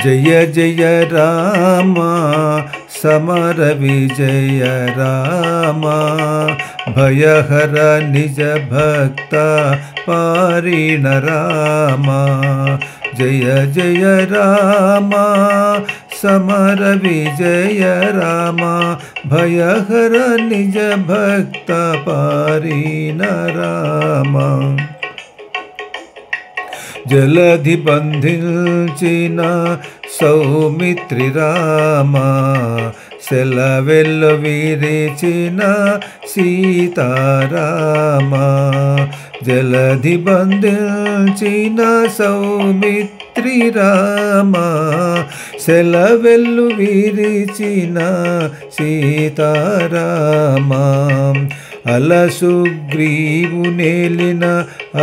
जय जय राम समर विजय राम भयहर निज भक्त पारिण राम जय जय राम समर विजय राम भयहर निज भक्त पारिण राम जलधि बंधिंचिन सौमित्रि राम सेलवेल्लु विरिचिन सीताराम जलधि बंधिंचिन सौमित्रि राम सेलवेल्लु विरिचिन सीताराम अलसुग्रीवुनेलिन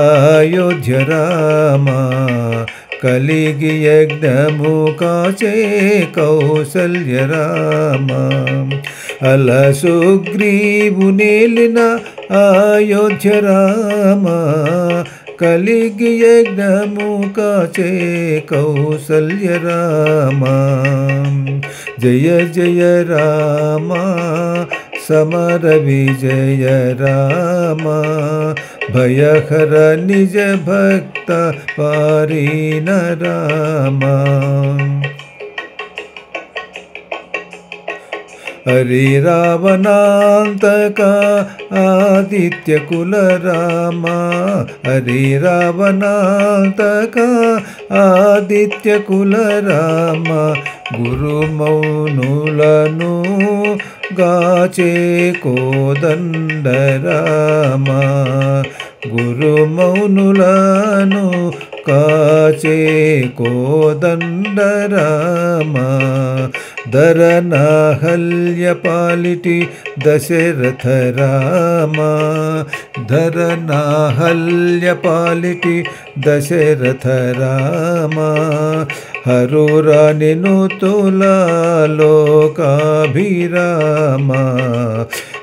अयोध्य राम కలిగి యజ్ఞము కాచే కౌసల్య రామ అలసుగ్రీవునేలిన అయోధ్య రామ కలిగి యజ్ఞము కాచే కౌసల్య రామ జయ జయ రామ समर विजय राम भयहर निज भक्त पारिण राम हरि रावणान्तक आदित्य कुल राम हरि रावणान्तक आदित्य कुल राम गुरुमौनुలను गाचे कोदंड राम गुरुमौनुలను काचे कोदंड राम धरनाहल्य पालिटी दशरथ राम धरनाहल्य पालिटी दशरथ राम हरुरानि नुतुला लोकाभिराम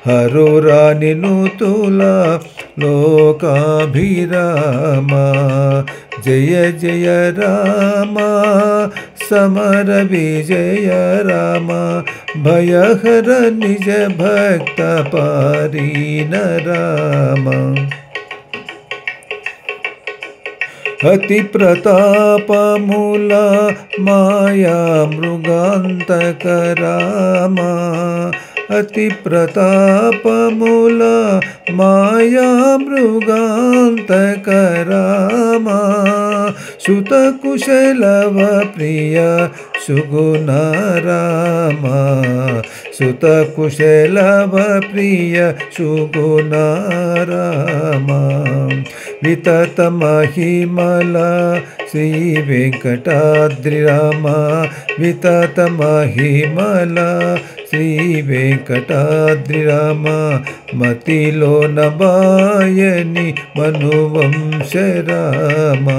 हरुरानि नुतुला लोकाभिराम जय जय राम समर विजय राम भयहर निज भक्त पारिण राम अति प्रतापमूल माया मृगांतक राम अति प्रतापमूल माया मृगांतक राम सुत कुशलव प्रिय सुगुण राम सुत कुशलव प्रिय सुगुण राम वितत महिमल श्री वेंकटाद्रि राम वितत महिमल श्री वेंकटाद्रि राम मतिलो नबायनि मनुवंश राम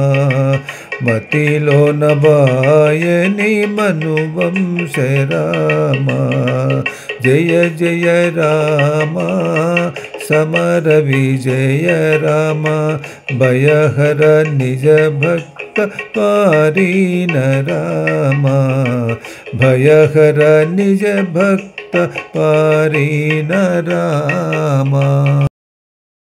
मतिलो नबायनि मनुवंश राम जय जय राम समर विजय राम भयहर निज भक्त पारिण राम भयहर निज भक्त पारिण राम।